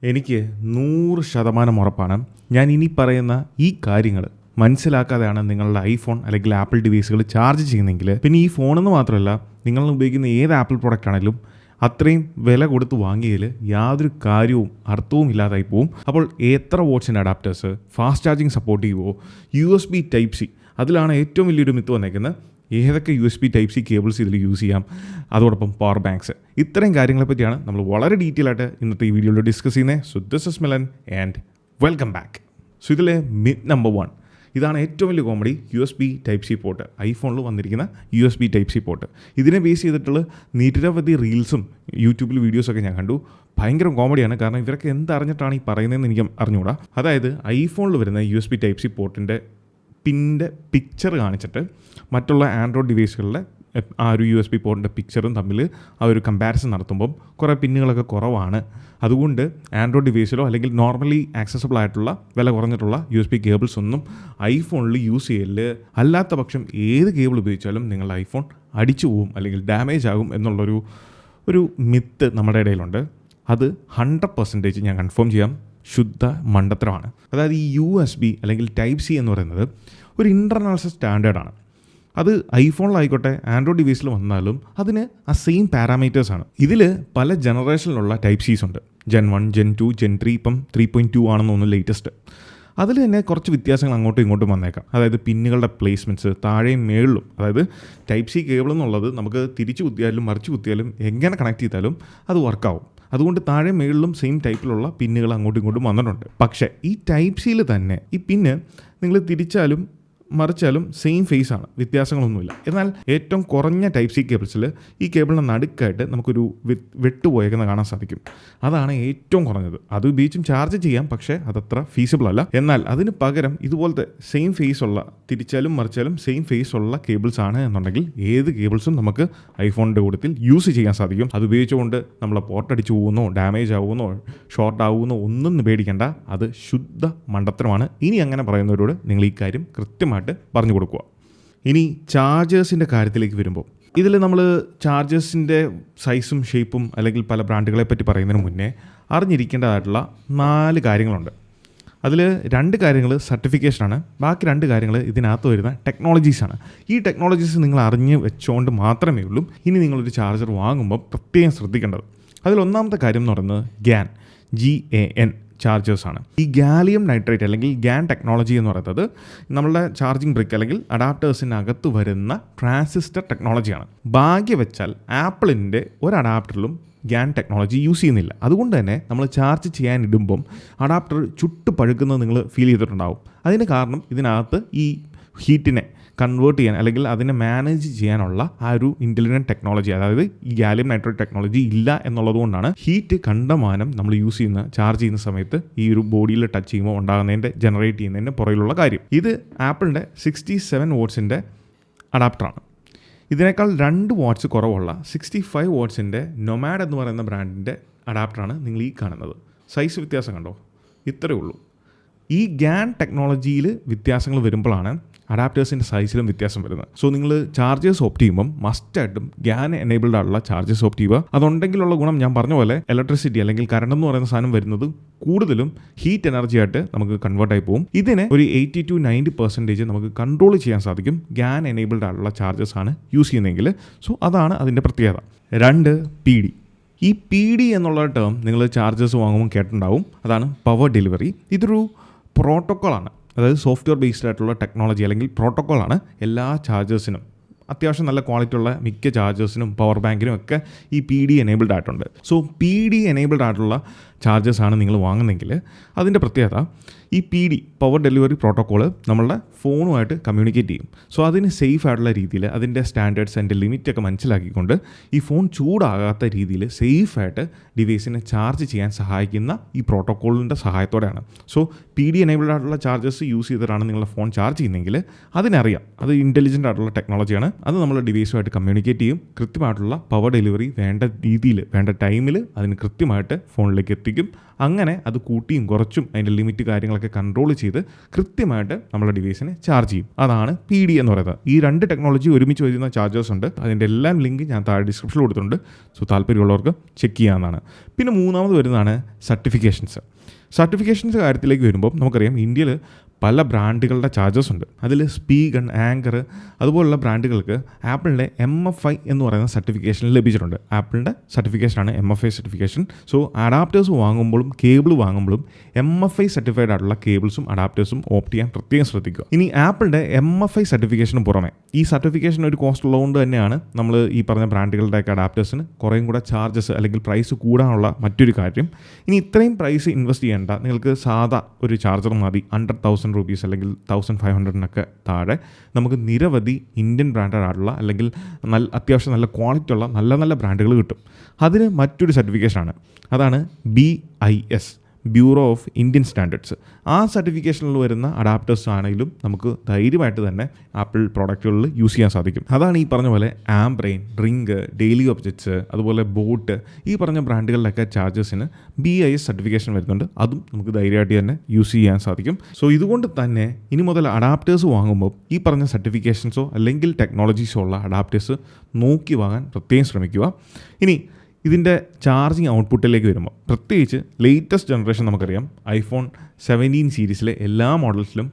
എനിക്ക് 100% ഉറപ്പാണ്. ഞാൻ ഇനി പറയുന്ന ഈ കാര്യങ്ങൾ മനസ്സിലാക്കാതെയാണ് നിങ്ങളുടെ ഐഫോൺ അല്ലെങ്കിൽ ആപ്പിൾ ഡിവൈസുകൾ ചാർജ് ചെയ്യുന്നതെങ്കിൽ, പിന്നെ ഈ ഫോണെന്ന് മാത്രമല്ല നിങ്ങൾ ഉപയോഗിക്കുന്ന ഏത് ആപ്പിൾ പ്രോഡക്റ്റ് ആണെങ്കിലും അത്രയും വില കൊടുത്ത് വാങ്ങിയതിൽ യാതൊരു കാര്യവും അർത്ഥവും ഇല്ലാതായി പോവും. അപ്പോൾ എത്ര വാട്ട്സിൻ്റെ അഡാപ്റ്റേഴ്സ്, ഫാസ്റ്റ് ചാർജിങ് സപ്പോർട്ട് ചെയ്യുമോ, USB Type-C, അതിലാണ് ഏറ്റവും വലിയൊരു മിത്ത് വന്നേക്കുന്നത്. ഏതൊക്കെ USB Type-C കേബിൾസ് ഇതിൽ യൂസ് ചെയ്യാം, അതോടൊപ്പം പവർ ബാങ്ക്സ്, ഇത്രയും കാര്യങ്ങളെ പറ്റിയാണ് നമ്മൾ വളരെ ഡീറ്റെയിൽ ആയിട്ട് ഇന്നത്തെ ഈ വീഡിയോയിൽ ഡിസ്കസ് ചെയ്യുന്നത്. So this is Milan and welcome back. So ഇതിലെ മിത്ത് നമ്പർ 1, ഇതാണ് ഏറ്റവും വലിയ കോമഡി. USB Type-C പോർട്ട്, ഐഫോണിൽ വന്നിരിക്കുന്ന USB Type-C പോർട്ട്. ഇതിനെ ബേസ് ചെയ്തിട്ടുള്ള നിരവധി റീൽസും യൂട്യൂബിൽ വീഡിയോസൊക്കെ ഞാൻ കണ്ടു. ഭയങ്കര കോമഡിയാണ്. കാരണം ഇവരൊക്കെ എന്തറിഞ്ഞിട്ടാണ് ഈ പറയുന്നതെന്ന് എനിക്ക് അറിഞ്ഞുകൂടാ. അതായത് ഐഫോണിൽ വരുന്ന USB Type-C പോർട്ടിൻ്റെ പിൻ്റെ പിക്ചർ കാണിച്ചിട്ട് മറ്റുള്ള ആൻഡ്രോയിഡ് ഡിവൈസുകളിലെ ആ ഒരു USB പോർട്ടിൻ്റെ പിക്ചറും തമ്മിൽ ആ ഒരു കമ്പാരിസൺ നടത്തുമ്പം കുറേ പിന്നുകളൊക്കെ കുറവാണ്. അതുകൊണ്ട് ആൻഡ്രോയിഡ് ഡിവൈസിലോ അല്ലെങ്കിൽ നോർമലി ആക്സസബിൾ ആയിട്ടുള്ള വില കുറഞ്ഞിട്ടുള്ള USB കേബിൾസ് ഒന്നും ഐഫോണിൽ യൂസ് ചെയ്യല്. അല്ലാത്ത പക്ഷം ഏത് കേബിൾ ഉപയോഗിച്ചാലും നിങ്ങളുടെ ഐഫോൺ അടിച്ചു പോവും അല്ലെങ്കിൽ ഡാമേജ് ആകും എന്നുള്ളൊരു മിത്ത് നമ്മുടെ ഇടയിലുണ്ട്. അത് 100% ഞാൻ കൺഫേം ചെയ്യാം, ശുദ്ധ മണ്ടത്തരമാണ്. അതായത് ഈ USB അല്ലെങ്കിൽ Type-C എന്ന് പറയുന്നത് ഒരു ഇൻ്റർനാഷണൽ സ്റ്റാൻഡേർഡാണ്. അത് ഐഫോണിലായിക്കോട്ടെ ആൻഡ്രോയിഡ് ഡിവൈസിൽ വന്നാലും അതിന് ആ സെയിം പാരാമീറ്റേഴ്സാണ്. ഇതിൽ പല ജനറേഷനിലുള്ള Type-Cs ഉണ്ട്. Gen 1, Gen 2, Gen 3, ഇപ്പം 3.2 ആണെന്ന് തോന്നുന്നു ലേറ്റസ്റ്റ്. അതിൽ തന്നെ കുറച്ച് വ്യത്യാസങ്ങൾ അങ്ങോട്ടും ഇങ്ങോട്ടും വന്നേക്കാം. അതായത് പിന്നുകളുടെ പ്ലേസ്മെൻറ്റ്സ് താഴെയും മേളിലും. അതായത് Type-C കേബിൾ എന്നുള്ളത് നമുക്ക് തിരിച്ചു കുത്തിയാലും മറിച്ച് കുത്തിയാലും എങ്ങനെ കണക്ട് ചെയ്താലും അത് വർക്കാവും. അതുകൊണ്ട് താഴെ മേളിലും സെയിം ടൈപ്പിലുള്ള പിന്നുകൾ അങ്ങോട്ടും ഇങ്ങോട്ടും വന്നിട്ടുണ്ട്. പക്ഷേ ഈ Type-Cയിൽ തന്നെ ഈ പിന്ന് നിങ്ങൾ തിരിച്ചാലും മറിച്ചാലും സെയിം ഫേസ് ആണ്, വ്യത്യാസങ്ങളൊന്നുമില്ല. എന്നാൽ ഏറ്റവും കുറഞ്ഞ Type-C കേബിൾസിൽ ഈ കേബിളിൻ്റെ നടുക്കായിട്ട് നമുക്കൊരു വെട്ടുപോയേക്കുന്ന കാണാൻ സാധിക്കും. അതാണ് ഏറ്റവും കുറഞ്ഞത്. അത് ഉപയോഗിച്ചും ചാർജ് ചെയ്യാം, പക്ഷേ അതത്ര ഫീസിബിൾ അല്ല. എന്നാൽ അതിന് പകരം ഇതുപോലത്തെ സെയിം ഫേസ് ഉള്ള, തിരിച്ചാലും മറിച്ചാലും സെയിം ഫേസ് ഉള്ള കേബിൾസ് ആണ് എന്നുണ്ടെങ്കിൽ ഏത് കേബിൾസും നമുക്ക് ഐഫോണിൻ്റെ കൂട്ടത്തിൽ യൂസ് ചെയ്യാൻ സാധിക്കും. അത് ഉപയോഗിച്ചുകൊണ്ട് നമ്മളെ പോർട്ടടിച്ച് പോകുന്നോ ഡാമേജ് ആവുന്നോ ഷോർട്ട് ആവുന്നോ ഒന്നും പേടിക്കേണ്ട. അത് ശുദ്ധ മണ്ടത്തരമാണ്. ഇനി അങ്ങനെ പറയുന്നവരോട് നിങ്ങൾ ഈ കാര്യം കൃത്യമായിട്ട് പറഞ്ഞു കൊടുക്കുക. ഇനി ചാർജേഴ്സിൻ്റെ കാര്യത്തിലേക്ക് വരുമ്പോൾ, ഇതിൽ നമ്മൾ ചാർജേഴ്സിൻ്റെ സൈസും ഷേപ്പും അല്ലെങ്കിൽ പല ബ്രാൻഡുകളെ പറ്റി പറയുന്നതിന് മുന്നേ അറിഞ്ഞിരിക്കേണ്ടതായിട്ടുള്ള 4 കാര്യങ്ങളുണ്ട്. അതിൽ 2 കാര്യങ്ങൾ സർട്ടിഫിക്കേഷനാണ്, ബാക്കി 2 കാര്യങ്ങൾ ഇതിനകത്ത് വരുന്ന ടെക്നോളജീസാണ്. ഈ ടെക്നോളജീസ് നിങ്ങൾ അറിഞ്ഞ് വെച്ചുകൊണ്ട് മാത്രമേ ഉള്ളൂ ഇനി നിങ്ങളൊരു ചാർജർ വാങ്ങുമ്പോൾ പ്രത്യേകം ശ്രദ്ധിക്കേണ്ടത്. അതിലൊന്നാമത്തെ കാര്യം എന്ന് പറയുന്നത് GAN ചാർജേഴ്സാണ്. ഈ ഗാലിയം നൈട്രേറ്റ് അല്ലെങ്കിൽ GAN ടെക്നോളജി എന്ന് പറയുന്നത് നമ്മളുടെ ചാർജിങ് ബ്രിക്ക് അല്ലെങ്കിൽ അഡാപ്റ്റേഴ്സിനകത്ത് വരുന്ന ട്രാൻസിസ്റ്റർ ടെക്നോളജിയാണ്. ഭാഗ്യം വെച്ചാൽ ആപ്പിളിൻ്റെ ഒരു അഡാപ്റ്ററിലും GAN ടെക്നോളജി യൂസ് ചെയ്യുന്നില്ല. അതുകൊണ്ട് തന്നെ നമ്മൾ ചാർജ് ചെയ്യാൻ ഇടുമ്പം അഡാപ്റ്റർ ചുട്ട് പഴുക്കുന്നത് നിങ്ങൾ ഫീൽ ചെയ്തിട്ടുണ്ടാവും. അതിന് കാരണം ഇതിനകത്ത് ഈ ഹീറ്റിനെ കൺവേർട്ട് ചെയ്യാൻ അല്ലെങ്കിൽ അതിനെ മാനേജ് ചെയ്യാനുള്ള ആ ഒരു ഇൻ്റലിജൻറ്റ് ടെക്നോളജി, അതായത് ഈ ഗാലിയം നൈട്രേറ്റ് ടെക്നോളജി ഇല്ല എന്നുള്ളത് കൊണ്ടാണ് ഹീറ്റ് കണ്ടമാനം നമ്മൾ യൂസ് ചെയ്യുന്ന ചാർജ് ചെയ്യുന്ന സമയത്ത് ഈ ഒരു ബോഡിയിൽ ടച്ച് ചെയ്യുമ്പോൾ ഉണ്ടാകുന്നതിൻ്റെ ജനറേറ്റ് ചെയ്യുന്നതിൻ്റെ പുറകിലുള്ള കാര്യം. ഇത് ആപ്പിളിൻ്റെ 67 വാട്ട്സിൻ്റെ അഡാപ്റ്ററാണ്. ഇതിനേക്കാൾ 2 വാട്ട്സ് കുറവുള്ള 65 വാട്ട്സിൻ്റെ നൊമാഡ് എന്ന് പറയുന്ന ബ്രാൻഡിൻ്റെ അഡാപ്റ്ററാണ് നിങ്ങൾ ഈ കാണുന്നത്. സൈസ് വ്യത്യാസം കണ്ടോ? ഇത്രയേ ഉള്ളൂ. ഈ GAN ടെക്നോളജിയിൽ വ്യത്യാസങ്ങൾ വരുമ്പോഴാണ് അഡാപ്റ്റേഴ്സിൻ്റെ സൈസിലും വ്യത്യാസം വരുന്നത്. സോ നിങ്ങൾ ചാർജേഴ്സ് ഓപ്റ്റ് ചെയ്യുമ്പം മസ്റ്റായിട്ടും GAN എനേബിൾഡ് ആയിട്ടുള്ള ചാർജേഴ്സ് ഓപ്റ്റ് ചെയ്യുക. അതുണ്ടെങ്കിലുള്ള ഗുണം ഞാൻ പറഞ്ഞ പോലെ ഇലക്ട്രിസിറ്റി അല്ലെങ്കിൽ കറണ്ട് എന്ന് പറയുന്ന സാധനം വരുന്നത് കൂടുതലും ഹീറ്റ് എനർജി ആയിട്ട് നമുക്ക് കൺവേർട്ടായി പോകും. ഇതിനെ ഒരു 80 to 90% നമുക്ക് കൺട്രോൾ ചെയ്യാൻ സാധിക്കും GAN എനേബിൾഡ് ആയിട്ടുള്ള ചാർജേഴ്സ് ആണ് യൂസ് ചെയ്യുന്നതെങ്കിൽ. സോ അതാണ് അതിൻ്റെ പ്രത്യേകത. 2 PD. ഈ PD എന്നുള്ള ടേം നിങ്ങൾ ചാർജേഴ്സ് വാങ്ങുമ്പോൾ കേട്ടിട്ടുണ്ടാവും. അതാണ് പവർ ഡെലിവറി. ഇതൊരു പ്രോട്ടോക്കോളാണ്. അതായത് സോഫ്റ്റ്വെയർ ബേസ്ഡ് ആയിട്ടുള്ള ടെക്നോളജി അല്ലെങ്കിൽ പ്രോട്ടോക്കോളാണ്. എല്ലാ ചാർജേഴ്സിനും, അത്യാവശ്യം നല്ല ക്വാളിറ്റി ഉള്ള മിക്ക ചാർജേഴ്സിനും പവർ ബാങ്കിനും ഒക്കെ ഈ PD എനേബിൾഡ് ആയിട്ടുണ്ട്. സോ PD എനേബിൾഡ് ആയിട്ടുള്ള ചാർജേഴ്സാണ് നിങ്ങൾ വാങ്ങുന്നതെങ്കിൽ അതിൻ്റെ പ്രത്യേകത ഈ PD പവർ ഡെലിവറി പ്രോട്ടോക്കോൾ നമ്മളുടെ ഫോണുമായിട്ട് കമ്മ്യൂണിക്കേറ്റ് ചെയ്യും. സോ അതിന് സേഫ് ആയിട്ടുള്ള രീതിയിൽ അതിൻ്റെ സ്റ്റാൻഡേർഡ്സ് അതിൻ്റെ ലിമിറ്റൊക്കെ മനസ്സിലാക്കിക്കൊണ്ട് ഈ ഫോൺ ചൂടാകാത്ത രീതിയിൽ സേഫായിട്ട് ഡിവൈസിനെ ചാർജ് ചെയ്യാൻ സഹായിക്കുന്ന ഈ പ്രോട്ടോക്കോളിൻ്റെ സഹായത്തോടെയാണ്. സോ PD എനേബിൾഡ് ആയിട്ടുള്ള ചാർജേഴ്സ് യൂസ് ചെയ്തിട്ടാണ് നിങ്ങളുടെ ഫോൺ ചാർജ് ചെയ്യുന്നതെങ്കിൽ അതിനറിയാം അത് ഇൻ്റലിജൻ്റ് ആയിട്ടുള്ള ടെക്നോളജിയാണ്. അത് നമ്മുടെ ഡിവൈസുമായിട്ട് കമ്മ്യൂണിക്കേറ്റ് ചെയ്യും. കൃത്യമായിട്ടുള്ള പവർ ഡെലിവറി വേണ്ട രീതിയിൽ വേണ്ട ടൈമിൽ അതിന് കൃത്യമായിട്ട് ഫോണിലേക്ക് എത്തിക്കും. അങ്ങനെ അത് കൂട്ടിയും കുറച്ചും അതിൻ്റെ ലിമിറ്റ് കാര്യങ്ങളൊക്കെ കാര്യങ്ങളൊക്കെ കൺട്രോൾ ചെയ്ത് കൃത്യമായിട്ട് നമ്മുടെ ഡിവൈസിനെ ചാർജ് ചെയ്യും. അതാണ് PD എന്ന് പറയുന്നത്. ഈ 2 ടെക്നോളജി ഒരുമിച്ച് വരുന്ന ചാർജേഴ്സ് ഉണ്ട്. അതിൻ്റെ എല്ലാം ലിങ്ക് ഞാൻ താഴെ ഡിസ്ക്രിപ്ഷനിൽ കൊടുത്തിട്ടുണ്ട്. സോ താല്പര്യമുള്ളവർക്ക് ചെക്ക് ചെയ്യാവുന്നതാണ്. പിന്നെ മൂന്നാമത് വരുന്നതാണ് സർട്ടിഫിക്കേഷൻസ്. കാര്യത്തിലേക്ക് വരുമ്പോൾ നമുക്കറിയാം ഇന്ത്യയിൽ പല ബ്രാൻഡുകളുടെ ചാർജേഴ്സ് ഉണ്ട്. അതിൽ സ്പീഗൺ, ആങ്കർ അതുപോലുള്ള ബ്രാൻഡുകൾക്ക് ആപ്പിളിൻ്റെ MFI എന്ന് പറയുന്ന സർട്ടിഫിക്കേഷൻ ലഭിച്ചിട്ടുണ്ട്. ആപ്പിളിൻ്റെ സർട്ടിഫിക്കേഷനാണ് MFI സർട്ടിഫിക്കേഷൻ. സോ അഡാപ്റ്റേഴ്സ് വാങ്ങുമ്പോഴും കേബിൾ വാങ്ങുമ്പോഴും MFI സർട്ടിഫൈഡ് ആയിട്ടുള്ള കേബിൾസും അഡാപ്റ്റേഴ്സും ഓപ്റ്റ് ചെയ്യാൻ പ്രത്യേകം ശ്രദ്ധിക്കുക. ഇനി ആപ്പിളിൻ്റെ MFI സർട്ടിഫിക്കേഷന് പുറമെ ഈ സർട്ടിഫിക്കേഷൻ ഒരു കോസ്റ്റ് ഉള്ളതുകൊണ്ട് തന്നെയാണ് നമ്മൾ ഈ പറഞ്ഞ ബ്രാൻഡുകളുടെയൊക്കെ അഡാപ്റ്റേഴ്സിന് കുറേയും കൂടെ ചാർജസ് അല്ലെങ്കിൽ പ്രൈസ് കൂടാനുള്ള മറ്റൊരു കാര്യം. ഇനി ഇത്രയും പ്രൈസ് ഇൻവെസ്റ്റ് ചെയ്യേണ്ട, നിങ്ങൾക്ക് സാധാ ഒരു ചാർജർ മതി. 100,000 rupees അല്ലെങ്കിൽ 1,500 താഴെ നമുക്ക് നിരവധി ഇന്ത്യൻ ബ്രാൻഡഡ് ആയിട്ടുള്ള അല്ലെങ്കിൽ അത്യാവശ്യം നല്ല ക്വാളിറ്റി ഉള്ള നല്ല ബ്രാൻഡുകൾ കിട്ടും. അതിന് മറ്റൊരു സർട്ടിഫിക്കേഷനാണ്. അതാണ് BIS, bureau of Indian standards. ആ സർട്ടിഫിക്കേഷനിൽ വരുന്ന അഡാപ്റ്റേഴ്സ് ആണെങ്കിലും നമുക്ക് ധൈര്യമായിട്ട് തന്നെ ആപ്പിൾ പ്രോഡക്റ്റുകളിൽ യൂസ് ചെയ്യാൻ സാധിക്കും. അതാണ് ഈ പറഞ്ഞ പോലെ ആംബ്രെയിൻ, റിംഗ്, ഡെയിലി ഒബ്ജക്ട്സ്, അതുപോലെ ബോട്ട്, ഈ പറഞ്ഞ ബ്രാൻഡുകളിലൊക്കെ ചാർജേഴ്സിന് BIS സർട്ടിഫിക്കേഷൻ വരുന്നുണ്ട്. അതും നമുക്ക് ധൈര്യമായിട്ട് തന്നെ യൂസ് ചെയ്യാൻ സാധിക്കും. സോ ഇതുകൊണ്ട് തന്നെ ഇനി മുതൽ അഡാപ്റ്റേഴ്സ് വാങ്ങുമ്പോൾ ഈ പറഞ്ഞ സർട്ടിഫിക്കേഷൻസോ അല്ലെങ്കിൽ ടെക്നോളജീസോ ഉള്ള അഡാപ്റ്റേഴ്സ് നോക്കി വാങ്ങാൻ പ്രത്യേകം ശ്രമിക്കുക. ഇനി ഇതിൻ്റെ ചാർജിങ് ഔട്ട്പുട്ടിലേക്ക് വരുമ്പോൾ പ്രത്യേകിച്ച് ലേറ്റസ്റ്റ് ജനറേഷൻ നമുക്കറിയാം iPhone 17 സീരീസിലെ എല്ലാ മോഡൽസിലും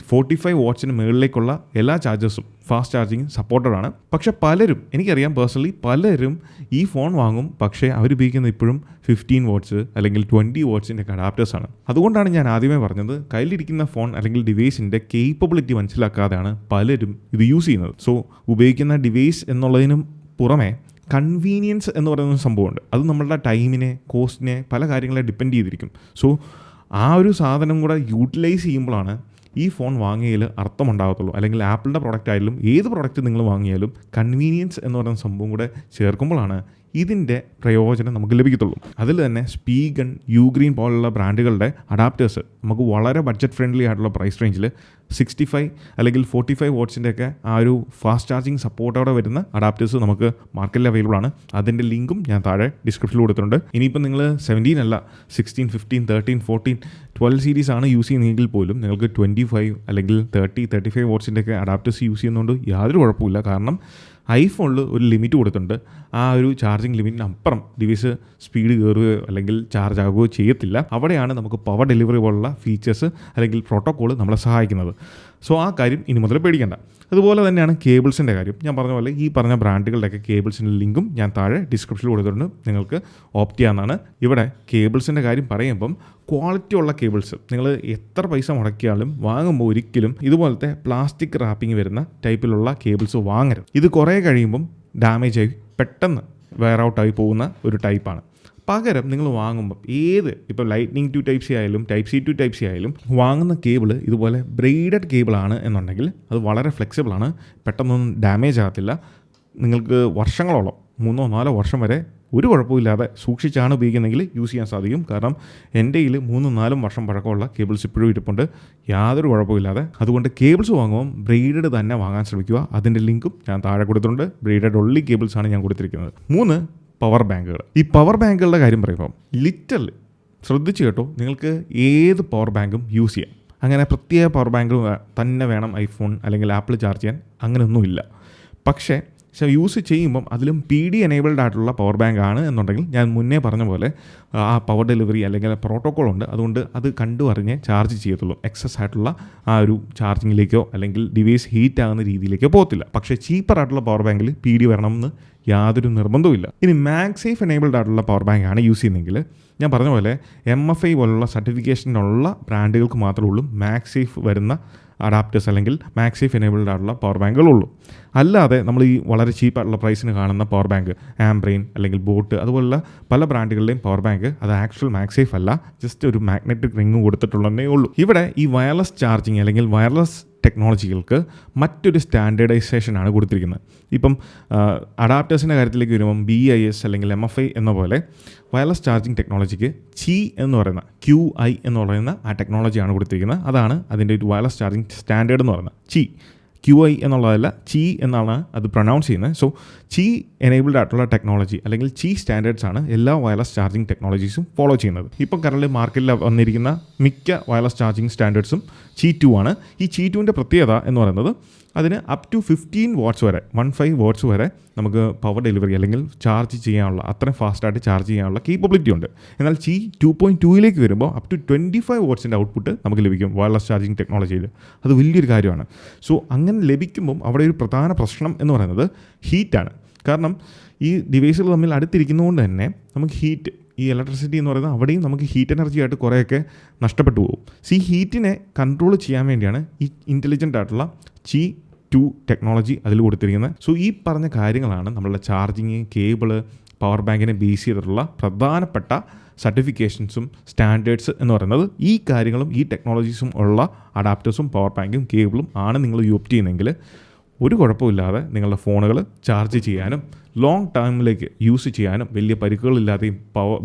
45 വാട്ട്സിന് മുകളിലേക്കുള്ള എല്ലാ ചാർജേഴ്സും ഫാസ്റ്റ് ചാർജിങ് സപ്പോർട്ടഡ് ആണ്. പക്ഷേ എനിക്കറിയാം പേഴ്സണലി പലരും ഈ ഫോൺ വാങ്ങും, പക്ഷേ അവരുപയോഗിക്കുന്നത് ഇപ്പോഴും 15 വാട്ട്സ് അല്ലെങ്കിൽ 20 വാട്ട്സിൻ്റെ അഡാപ്റ്റേഴ്സാണ്. അതുകൊണ്ടാണ് ഞാൻ ആദ്യമേ പറഞ്ഞത്, കയ്യിലിരിക്കുന്ന ഫോൺ അല്ലെങ്കിൽ ഡിവൈസിൻ്റെ കേപ്പബിലിറ്റി മനസ്സിലാക്കാതെയാണ് പലരും ഇത് യൂസ് ചെയ്യുന്നത്. സോ ഉപയോഗിക്കുന്ന ഡിവൈസ് എന്നുള്ളതിനും പുറമെ കൺവീനിയൻസ് എന്ന് പറയുന്ന സംഭവമുണ്ട്. അത് നമ്മളുടെ ടൈമിനെ, കോസ്റ്റിനെ, പല കാര്യങ്ങളെ ഡിപ്പെൻഡ് ചെയ്തിരിക്കും. സോ ആ ഒരു സാധനം കൂടെ യൂട്ടിലൈസ് ചെയ്യുമ്പോഴാണ് ഈ ഫോൺ വാങ്ങിയതിൽ അർത്ഥമുണ്ടാകത്തുള്ളൂ. അല്ലെങ്കിൽ ആപ്പിളിൻ്റെ പ്രോഡക്റ്റ് ആയാലും ഏത് പ്രോഡക്റ്റ് നിങ്ങൾ വാങ്ങിയാലും കൺവീനിയൻസ് എന്ന് പറയുന്ന സംഭവം കൂടെ ചേർക്കുമ്പോഴാണ് ഇതിൻ്റെ പ്രയോജനം നമുക്ക് ലഭിക്കത്തുള്ളൂ. അതിൽ തന്നെ സ്പീഗൺ, യൂഗ്രീൻ പോലുള്ള ബ്രാൻഡുകളുടെ അഡാപ്റ്റേഴ്സ് നമുക്ക് വളരെ ബഡ്ജറ്റ് ഫ്രണ്ട്ലി ആയിട്ടുള്ള പ്രൈസ് റേഞ്ചിൽ 65 അല്ലെങ്കിൽ 45 വാട്ട്സിൻ്റെയൊക്കെ ആ ഒരു ഫാസ്റ്റ് ചാർജിങ് സപ്പോർട്ടോടെ വരുന്ന അഡാപ്റ്റേഴ്സ് നമുക്ക് മാർക്കറ്റിൽ അവൈലബിൾ ആണ്. അതിൻ്റെ ലിങ്കും ഞാൻ താഴെ ഡിസ്ക്രിപ്ഷനിൽ കൊടുത്തിട്ടുണ്ട്. ഇനിയിപ്പോൾ നിങ്ങൾ 17 അല്ല 16, 15, 13, 14, 12 സീരീസ് ആണ് യൂസ് ചെയ്യുന്നതെങ്കിൽ പോലും നിങ്ങൾക്ക് 25 അല്ലെങ്കിൽ 35 വാട്ട്സിൻ്റെയൊക്കെ അഡാപ്റ്റേഴ്സ് യൂസ് ചെയ്യുന്നതുകൊണ്ട് യാതൊരു കുഴപ്പമില്ല. കാരണം ഐഫോണിൽ ഒരു ലിമിറ്റ് കൊടുത്തിട്ടുണ്ട്. ആ ഒരു ചാർജിങ് ലിമിറ്റിന് അപ്പുറം ഡിവൈസ് സ്പീഡ് കയറുകയോ അല്ലെങ്കിൽ ചാർജ് ആകുകയോ ചെയ്യത്തില്ല. അവിടെയാണ് നമുക്ക് പവർ ഡെലിവറി പോലുള്ള ഫീച്ചേഴ്സ് അല്ലെങ്കിൽ പ്രോട്ടോക്കോൾ നമ്മളെ സഹായിക്കുന്നത്. സോ ആ കാര്യം ഇനി മുതൽ പേടിക്കേണ്ട. അതുപോലെ തന്നെയാണ് കേബിൾസിൻ്റെ കാര്യം. ഞാൻ പറഞ്ഞ പോലെ ഈ പറഞ്ഞ ബ്രാൻഡുകളുടെയൊക്കെ കേബിൾസിൻ്റെ ലിങ്കും ഞാൻ താഴെ ഡിസ്ക്രിപ്ഷനിൽ കൊടുത്തിട്ടുണ്ട്. നിങ്ങൾക്ക് ഓപ്റ്റ് ചെയ്യാവുന്നതാണ്. ഇവിടെ കേബിൾസിൻ്റെ കാര്യം പറയുമ്പം ക്വാളിറ്റി ഉള്ള കേബിൾസ് നിങ്ങൾ എത്ര പൈസ മുടക്കിയാലും വാങ്ങുമ്പോൾ ഒരിക്കലും ഇതുപോലത്തെ പ്ലാസ്റ്റിക് റാപ്പിംഗ് വരുന്ന ടൈപ്പിലുള്ള കേബിൾസ് വാങ്ങരുത്. ഇത് കുറേ കഴിയുമ്പം ഡാമേജ് ആയി പെട്ടെന്ന് വെയർ ഔട്ടായി പോകുന്ന ഒരു ടൈപ്പാണ്. പകരം നിങ്ങൾ വാങ്ങുമ്പോൾ ഇപ്പോൾ ലൈറ്റ്നിങ് ടു ടൈപ്പ് സി ആയാലും type C to type C ആയാലും വാങ്ങുന്ന കേബിൾ ഇതുപോലെ ബ്രെയ്ഡഡ് കേബിളാണ് എന്നുണ്ടെങ്കിൽ അത് വളരെ ഫ്ലെക്സിബിളാണ്, പെട്ടെന്നൊന്നും ഡാമേജ് ആകത്തില്ല. നിങ്ങൾക്ക് വർഷങ്ങളോളം 3-4 വർഷം വരെ ഒരു കുഴപ്പമില്ലാതെ സൂക്ഷിച്ചാണ് ഉപയോഗിക്കുന്നതെങ്കിൽ യൂസ് ചെയ്യാൻ സാധിക്കും. കാരണം എൻ്റെ കയ്യിൽ 3-4 വർഷം പഴക്കമുള്ള കേബിൾസ് ഇപ്പോഴും ഇരിപ്പുണ്ട്, യാതൊരു കുഴപ്പമില്ലാതെ. അതുകൊണ്ട് കേബിൾസ് വാങ്ങുമ്പോൾ ബ്രെയ്ഡഡ് തന്നെ വാങ്ങാൻ ശ്രമിക്കുക. അതിൻ്റെ ലിങ്കും ഞാൻ താഴെ കൊടുത്തിട്ടുണ്ട്. ബ്രെയ്ഡഡ് ഒൺലി കേബിൾസാണ് ഞാൻ കൊടുത്തിരിക്കുന്നത്. 3 പവർ ബാങ്കുകൾ. ഈ പവർ ബാങ്കുകളുടെ കാര്യം പറയുമ്പോൾ ലിറ്ററലി ശ്രദ്ധിച്ച് കേട്ടോ, നിങ്ങൾക്ക് ഏത് പവർ ബാങ്കും യൂസ് ചെയ്യാം. അങ്ങനെ പ്രത്യേക പവർ ബാങ്ക് തന്നെ വേണം ഐഫോൺ അല്ലെങ്കിൽ ആപ്പിൾ ചാർജ് ചെയ്യാൻ, അങ്ങനെയൊന്നുമില്ല. പക്ഷേ യൂസ് ചെയ്യുമ്പം അതിലും PD എനേബിൾഡ് ആയിട്ടുള്ള പവർ ബാങ്ക് ആണ് എന്നുണ്ടെങ്കിൽ ഞാൻ മുന്നേ പറഞ്ഞ പോലെ ആ പവർ ഡെലിവറി അല്ലെങ്കിൽ പ്രോട്ടോക്കോൾ ഉണ്ട്. അതുകൊണ്ട് അത് കണ്ടുപറിഞ്ഞ് ചാർജ് ചെയ്യത്തുള്ളൂ. എക്സസ് ആയിട്ടുള്ള ആ ഒരു ചാർജിങ്ങിലേക്കോ അല്ലെങ്കിൽ ഡിവൈസ് ഹീറ്റ് ആകുന്ന രീതിയിലേക്കോ പോകത്തില്ല. പക്ഷേ ചീപ്പർ ആയിട്ടുള്ള പവർ ബാങ്കിൽ PD വരണമെന്ന് യാതൊരു നിർബന്ധവുമില്ല. ഇനി മാഗ്സേഫ് എനേബിൾഡ് ആയിട്ടുള്ള പവർ ബാങ്ക് ആണ് യൂസ് ചെയ്യുന്നതെങ്കിൽ ഞാൻ പറഞ്ഞ പോലെ MFI പോലുള്ള സർട്ടിഫിക്കേഷനുള്ള ബ്രാൻഡുകൾക്ക് മാത്രമേ ഉള്ളൂ മാഗ്സേഫ് വരുന്ന അഡാപ്റ്റേഴ്സ് അല്ലെങ്കിൽ മാഗ്സേഫ് എനേബിൾഡ് ആയിട്ടുള്ള പവർ ബാങ്കുകളുള്ളൂ. അല്ലാതെ നമ്മൾ ഈ വളരെ ചീപ്പായിട്ടുള്ള പ്രൈസിന് കാണുന്ന പവർ ബാങ്ക് ആംബ്രെയിൻ അല്ലെങ്കിൽ ബോട്ട് അതുപോലുള്ള പല ബ്രാൻഡുകളുടെയും പവർ ബാങ്ക് അത് ആക്ച്വൽ മാഗ്സേഫ് അല്ല, ജസ്റ്റ് ഒരു മാഗ്നറ്റിക് റിംഗ് കൊടുത്തിട്ടുള്ളതേ ഉള്ളൂ. ഇവിടെ ഈ വയർലെസ് ചാർജിങ് അല്ലെങ്കിൽ വയർലെസ് ടെക്നോളജികൾക്ക് മറ്റൊരു സ്റ്റാൻഡേർഡൈസേഷനാണ് കൊടുത്തിരിക്കുന്നത്. ഇപ്പം അഡാപ്റ്റേഴ്സിൻ്റെ കാര്യത്തിലേക്ക് വരുമ്പം BIS അല്ലെങ്കിൽ MFI എന്ന പോലെ വയർലെസ് ചാർജിങ് ടെക്നോളജിക്ക് QI എന്ന് പറയുന്ന ആ ടെക്നോളജിയാണ് കൊടുത്തിരിക്കുന്നത്. അതാണ് അതിൻ്റെ ഒരു വയർലെസ് ചാർജിങ് സ്റ്റാൻഡേർഡ് എന്ന് പറയുന്നത്. QI എന്നുള്ളതല്ല, ചി എന്നാണ് അത് പ്രൊനൗൺസ് ചെയ്യുന്നത്. സോ ചി എനേബിൾഡ് ആയിട്ടുള്ള ടെക്നോളജി അല്ലെങ്കിൽ ചി സ്റ്റാൻഡേർഡ്സ് ആണ് എല്ലാ വയർലെസ് ചാർജിങ് ടെക്നോളജീസും ഫോളോ ചെയ്യുന്നത്. ഇപ്പോൾ കറൻറ്റ് മാർക്കറ്റിൽ വന്നിരിക്കുന്ന മിക്ക വയർലെസ് ചാർജിങ് സ്റ്റാൻഡേർഡ്സും Qi ആണ്. ഈ Qi പ്രത്യേകത എന്ന് പറയുന്നത് അതിന് അപ് ടു 15 വാട്ട്സ് വരെ 15 വാട്ട്സ് വരെ നമുക്ക് പവർ ഡെലിവറി അല്ലെങ്കിൽ ചാർജ് ചെയ്യാനുള്ള അത്രയും ഫാസ്റ്റായിട്ട് ചാർജ് ചെയ്യാനുള്ള കേപ്പബിലിറ്റി ഉണ്ട്. എന്നാൽ Qi 2.2 വരുമ്പോൾ അപ് ടു 25 വാട്ട്സിൻ്റെ ഔട്ട്പുട്ട് നമുക്ക് ലഭിക്കും വയർലെസ് ചാർജിങ് ടെക്നോളജിയിൽ. അത് വലിയൊരു കാര്യമാണ്. സോ അങ്ങനെ ലഭിക്കുമ്പം അവിടെ ഒരു പ്രധാന പ്രശ്നം എന്ന് പറയുന്നത് ഹീറ്റാണ്. കാരണം ഈ ഡിവൈസുകൾ തമ്മിൽ അടുത്തിരിക്കുന്നതുകൊണ്ട് തന്നെ നമുക്ക് ഹീറ്റ്, ഈ ഇലക്ട്രിസിറ്റി എന്ന് പറയുന്നത് അവിടെയും നമുക്ക് ഹീറ്റ് എനർജി ആയിട്ട് കുറേയൊക്കെ നഷ്ടപ്പെട്ടു പോകും. ഈ ഹീറ്റിനെ കൺട്രോൾ ചെയ്യാൻ വേണ്ടിയാണ് ഈ ഇൻ്റലിജൻ്റ് ആയിട്ടുള്ള Qi ടെക്നോളജി അതിൽ കൊടുത്തിരിക്കുന്നത്. സോ ഈ പറഞ്ഞ കാര്യങ്ങളാണ് നമ്മളുടെ ചാർജിങ് കേബിള്, പവർ ബാങ്കിനെ ബേസ് ചെയ്തിട്ടുള്ള പ്രധാനപ്പെട്ട സർട്ടിഫിക്കേഷൻസും സ്റ്റാൻഡേർഡ്സ് എന്ന് പറയുന്നത്. ഈ കാര്യങ്ങളും ഈ ടെക്നോളജീസും ഉള്ള അഡാപ്റ്റേഴ്സും പവർ ബാങ്കും കേബിളും ആണ് നിങ്ങൾ യൂസ് ചെയ്യുന്നതെങ്കിൽ ഒരു കുഴപ്പമില്ലാതെ നിങ്ങളുടെ ഫോണുകൾ ചാർജ് ചെയ്യാനും ലോങ് ടൈമിലേക്ക് യൂസ് ചെയ്യാനും വലിയ പരിക്കുകളില്ലാതെയും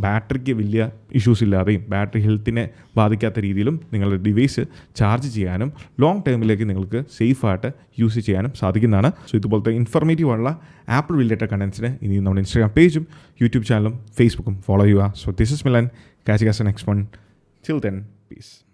ബാറ്ററിക്ക് വലിയ ഇഷ്യൂസ് ഇല്ലാതെയും ബാറ്ററി ഹെൽത്തിനെ ബാധിക്കാത്ത രീതിയിലും നിങ്ങളുടെ ഡിവൈസ് ചാർജ് ചെയ്യാനും ലോങ് ടൈമിലേക്ക് നിങ്ങൾക്ക് സേഫായിട്ട് യൂസ് ചെയ്യാനും സാധിക്കുന്നതാണ്. സോ ഇതുപോലത്തെ ഇൻഫർമേറ്റീവുള്ള ആപ്പിൾ റിലേറ്റഡ് കണ്ടൻസിന് ഇനി നമ്മുടെ ഇൻസ്റ്റാഗ്രാം പേജും യൂട്യൂബ് ചാനലും ഫേസ്ബുക്കും ഫോളോ ചെയ്യുക. So this is Milan. Catch you guys next one. Till then, peace.